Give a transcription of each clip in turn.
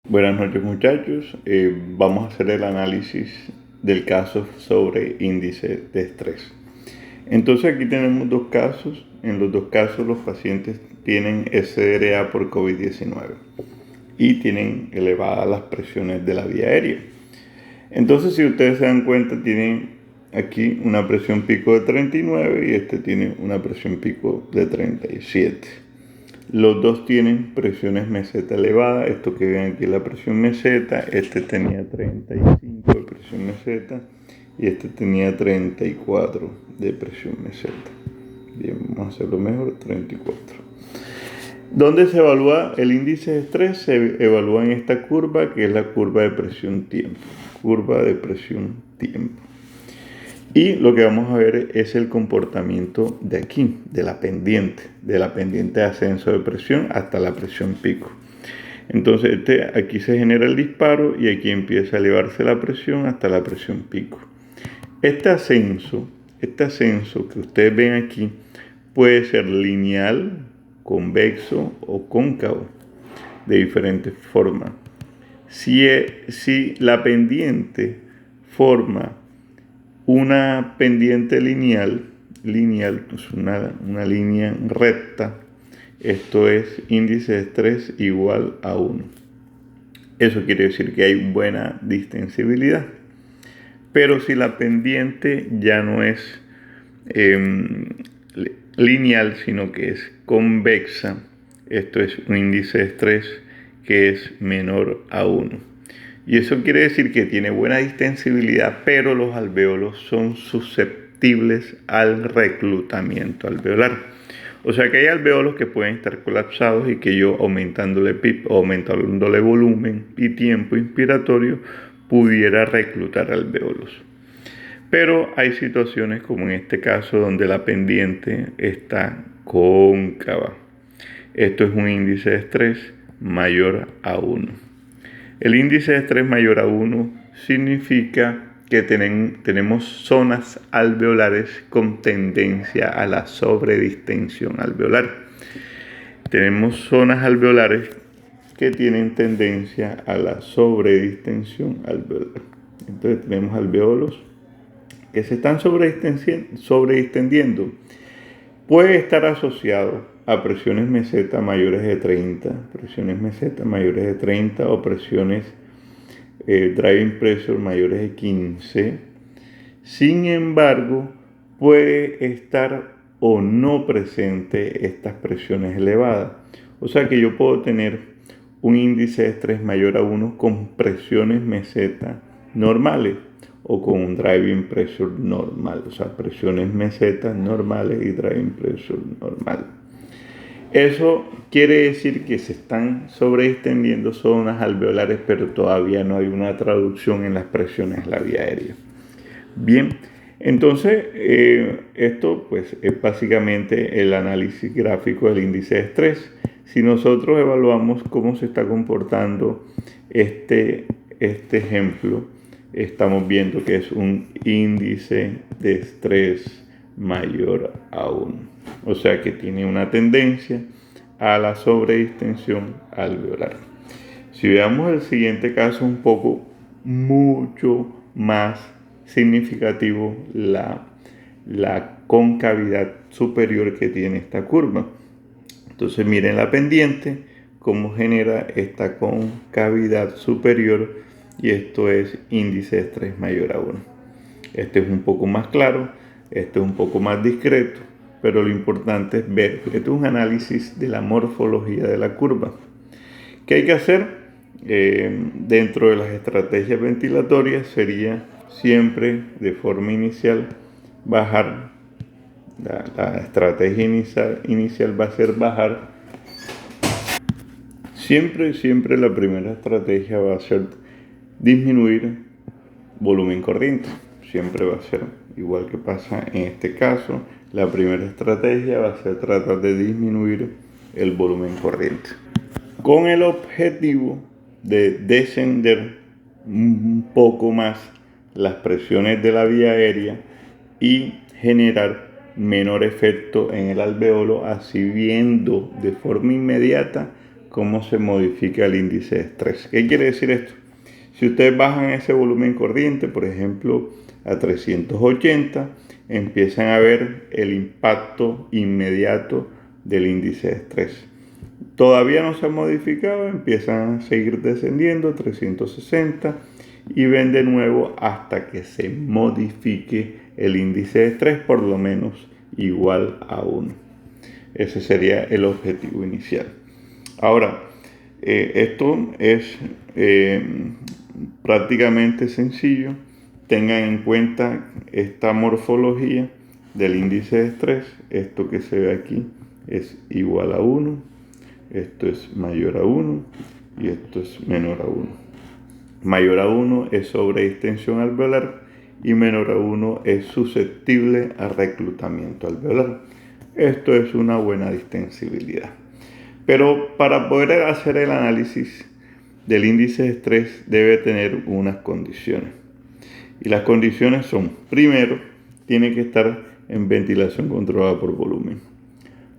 Buenas noches muchachos. Vamos a hacer el análisis del caso sobre índice de estrés. Entonces aquí tenemos dos casos. En los dos casos los pacientes tienen SRA por COVID-19 y tienen elevadas las presiones de la vía aérea. Entonces si ustedes se dan cuenta tienen aquí una presión pico de 39 y este tiene una presión pico de 37. Los dos tienen presiones meseta elevadas. Esto que ven aquí es la presión meseta. Este tenía 35 de presión meseta y este tenía 34 de presión meseta. Bien, vamos a hacerlo mejor, 34. ¿Dónde se evalúa el índice de estrés? Se evalúa en esta curva, que es la curva de presión-tiempo. Curva de presión-tiempo. Y lo que vamos a ver es el comportamiento de aquí, de la pendiente de ascenso de presión hasta la presión pico. Entonces aquí se genera el disparo y aquí empieza a elevarse la presión hasta la presión pico. Este ascenso que ustedes ven aquí puede ser lineal, convexo o cóncavo, de diferentes formas. Si la pendiente forma una pendiente lineal, pues una línea recta, esto es índice de estrés igual a 1. Eso quiere decir que hay buena distensibilidad. Pero si la pendiente ya no es lineal, sino que es convexa, esto es un índice de estrés que es menor a 1. Y eso quiere decir que tiene buena distensibilidad, pero los alvéolos son susceptibles al reclutamiento alveolar. O sea que hay alvéolos que pueden estar colapsados y que yo aumentándole volumen y tiempo inspiratorio pudiera reclutar alvéolos. Pero hay situaciones como en este caso donde la pendiente está cóncava. Esto es un índice de estrés mayor a 1. El índice de estrés mayor a 1 significa que tenemos zonas alveolares con tendencia a la sobredistensión alveolar. Tenemos zonas alveolares que tienen tendencia a la sobredistensión alveolar. Entonces tenemos alveolos que se están sobredistendiendo. Puede estar asociado a presiones meseta mayores de 30, o presiones driving pressure mayores de 15. Sin embargo, puede estar o no presente estas presiones elevadas. O sea que yo puedo tener un índice de estrés mayor a 1 con presiones meseta normales o con un driving pressure normal, o sea, presiones mesetas normales y driving pressure normal. Eso quiere decir que se están sobreextendiendo zonas alveolares, pero todavía no hay una traducción en las presiones de la vía aérea. Bien, entonces esto pues es básicamente el análisis gráfico del índice de estrés. Si nosotros evaluamos cómo se está comportando este ejemplo, estamos viendo que es un índice de estrés mayor a 1. O sea que tiene una tendencia a la sobredistensión alveolar. Si veamos el siguiente caso, un poco mucho más significativo la concavidad superior que tiene esta curva. Entonces miren la pendiente, cómo genera esta concavidad superior, y esto es índice de estrés mayor a 1. Este es un poco más claro, este es un poco más discreto, pero lo importante es ver, esto es un análisis de la morfología de la curva. ¿Qué hay que hacer? Dentro de las estrategias ventilatorias sería siempre de forma inicial bajar. La estrategia inicial va a ser bajar. Siempre la primera estrategia va a ser disminuir volumen corriente. Siempre va a ser igual que pasa en este caso. La primera estrategia va a ser tratar de disminuir el volumen corriente, con el objetivo de descender un poco más las presiones de la vía aérea y generar menor efecto en el alvéolo, así viendo de forma inmediata cómo se modifica el índice de estrés. ¿Qué quiere decir esto? Si ustedes bajan ese volumen corriente, por ejemplo, a 380, empiezan a ver el impacto inmediato del índice de estrés. Todavía no se ha modificado, empiezan a seguir descendiendo, 360, y ven de nuevo hasta que se modifique el índice de estrés por lo menos igual a 1. Ese sería el objetivo inicial. Ahora, esto es prácticamente sencillo. Tengan en cuenta esta morfología del índice de estrés. Esto que se ve aquí es igual a 1, esto es mayor a 1 y esto es menor a 1. Mayor a 1 es sobredistensión alveolar y menor a 1 es susceptible a reclutamiento alveolar. Esto es una buena distensibilidad. Pero para poder hacer el análisis del índice de estrés debe tener unas condiciones. Y las condiciones son, primero, tiene que estar en ventilación controlada por volumen.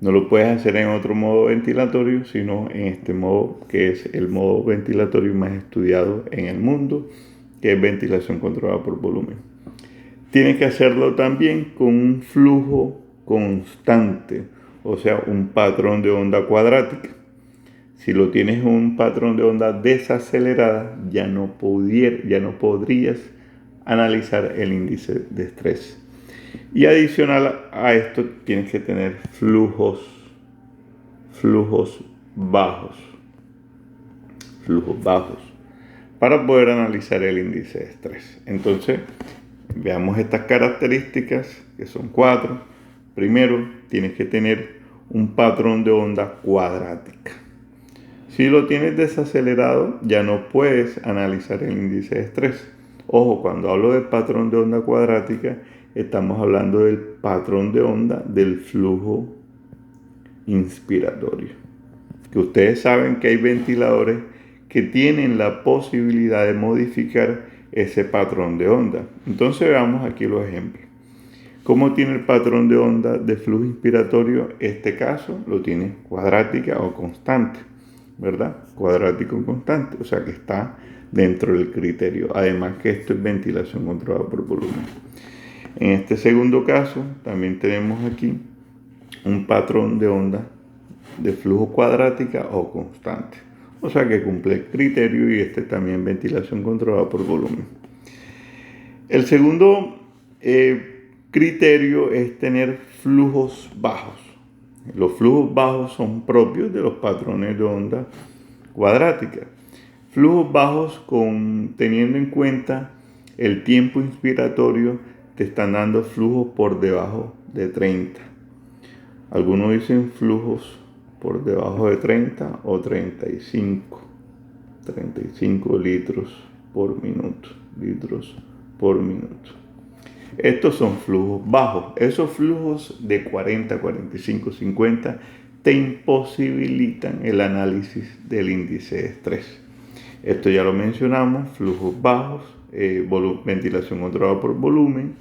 No lo puedes hacer en otro modo ventilatorio, sino en este modo que es el modo ventilatorio más estudiado en el mundo, que es ventilación controlada por volumen. Tienes que hacerlo también con un flujo constante, o sea, un patrón de onda cuadrática. Si lo tienes en un patrón de onda desacelerada, ya no podrías analizar el índice de estrés. Y adicional a esto, tienes que tener flujos bajos para poder analizar el índice de estrés. Entonces, veamos estas características, que son 4. Primero, tienes que tener un patrón de onda cuadrática. Si lo tienes desacelerado, ya no puedes analizar el índice de estrés. Ojo, cuando hablo del patrón de onda cuadrática, estamos hablando del patrón de onda del flujo inspiratorio. Que ustedes saben que hay ventiladores que tienen la posibilidad de modificar ese patrón de onda. Entonces veamos aquí los ejemplos. ¿Cómo tiene el patrón de onda de flujo inspiratorio? Este caso lo tiene cuadrática o constante, ¿verdad? Cuadrático constante, o sea que está dentro del criterio. Además que esto es ventilación controlada por volumen. En este segundo caso también tenemos aquí un patrón de onda de flujo cuadrática o constante. O sea que cumple el criterio y este también ventilación controlada por volumen. El segundo criterio es tener flujos bajos. Los flujos bajos son propios de los patrones de onda cuadrática. Flujos bajos teniendo en cuenta el tiempo inspiratorio te están dando flujos por debajo de 30. Algunos dicen flujos por debajo de 30 o 35 litros por minuto. Estos son flujos bajos. Esos flujos de 40, 45, 50 te imposibilitan el análisis del índice de estrés. Esto ya lo mencionamos, flujos bajos, ventilación controlada por volumen,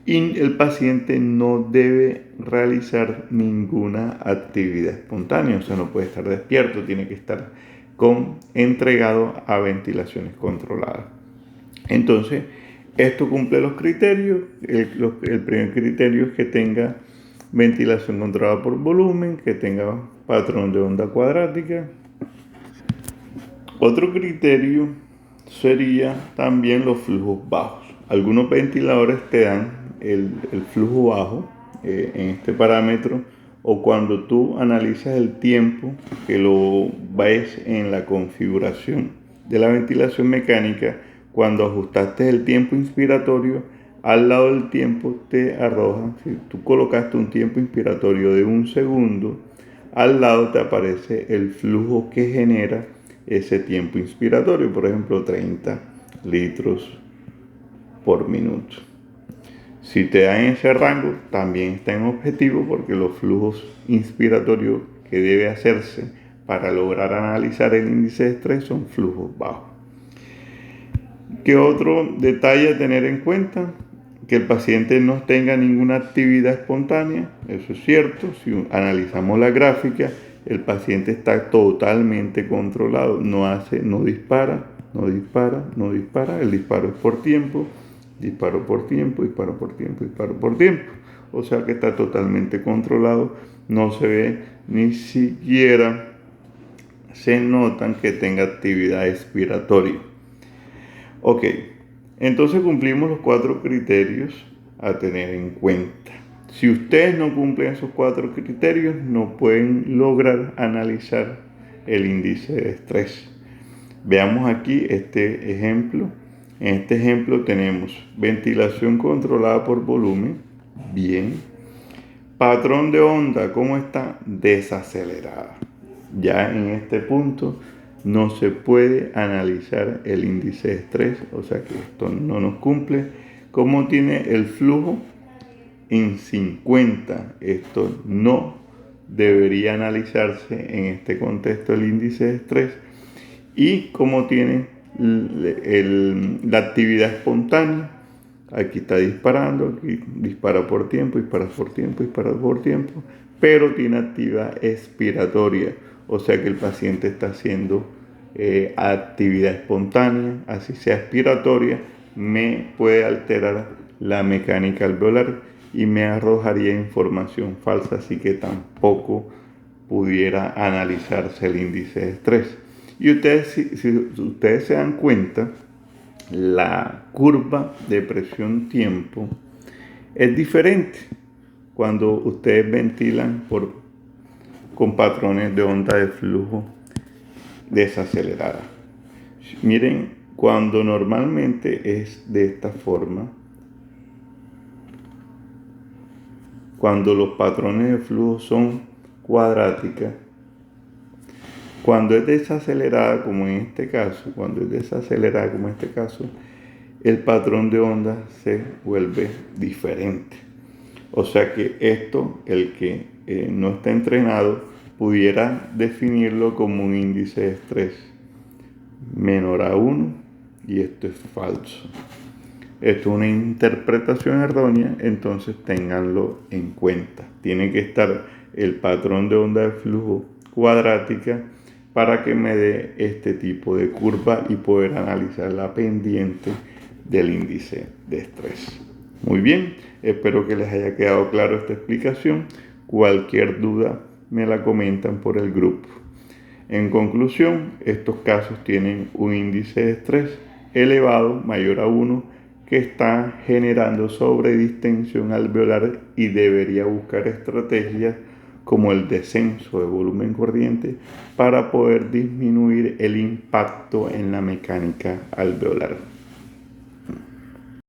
y el paciente no debe realizar ninguna actividad espontánea, o sea, no puede estar despierto, tiene que estar entregado a ventilaciones controladas. Entonces, esto cumple los criterios. El primer criterio es que tenga ventilación controlada por volumen, que tenga patrón de onda cuadrática. Otro criterio sería también los flujos bajos. Algunos ventiladores te dan el flujo bajo en este parámetro, o cuando tú analizas el tiempo que lo ves en la configuración de la ventilación mecánica, cuando ajustaste el tiempo inspiratorio, al lado del tiempo te arroja, si tú colocaste un tiempo inspiratorio de 1 segundo, al lado te aparece el flujo que genera ese tiempo inspiratorio, por ejemplo 30 litros por minuto. Si te dan ese rango, también está en objetivo, porque los flujos inspiratorios que debe hacerse para lograr analizar el índice de estrés son flujos bajos. ¿Qué otro detalle a tener en cuenta? Que el paciente no tenga ninguna actividad espontánea. Eso es cierto. Si analizamos la gráfica, el paciente está totalmente controlado, no dispara, no dispara, no dispara, el disparo es por tiempo, disparo por tiempo, disparo por tiempo, disparo por tiempo. O sea que está totalmente controlado, no se ve ni siquiera se notan que tenga actividad expiratoria. Ok, entonces cumplimos los 4 criterios a tener en cuenta. Si ustedes no cumplen esos 4 criterios, no pueden lograr analizar el índice de estrés. Veamos aquí este ejemplo. En este ejemplo tenemos ventilación controlada por volumen, bien. Patrón de onda, ¿cómo está? Desacelerada. Ya en este punto no se puede analizar el índice de estrés, o sea que esto no nos cumple. ¿Cómo tiene el flujo? En 50. Esto no debería analizarse en este contexto el índice de estrés. Y cómo tiene la actividad espontánea. Aquí está disparando, aquí dispara por tiempo, dispara por tiempo, dispara por tiempo, pero tiene actividad expiratoria, o sea que el paciente está haciendo actividad espontánea, así sea expiratoria, me puede alterar la mecánica alveolar y me arrojaría información falsa, así que tampoco pudiera analizarse el índice de estrés. Y ustedes, si ustedes se dan cuenta, la curva de presión-tiempo es diferente cuando ustedes ventilan con patrones de onda de flujo desacelerada. Miren, cuando normalmente es de esta forma, cuando los patrones de flujo son cuadráticas, cuando es desacelerada como en este caso, el patrón de onda se vuelve diferente. O sea que esto, el que no está entrenado, pudiera definirlo como un índice de estrés menor a 1, y esto es falso. Esto es una interpretación errónea, entonces ténganlo en cuenta. Tiene que estar el patrón de onda de flujo cuadrática para que me dé este tipo de curva y poder analizar la pendiente del índice de estrés. Muy bien, espero que les haya quedado claro esta explicación. Cualquier duda me la comentan por el grupo. En conclusión, estos casos tienen un índice de estrés elevado, mayor a 1, que está generando sobredistensión alveolar y debería buscar estrategias como el descenso de volumen corriente para poder disminuir el impacto en la mecánica alveolar.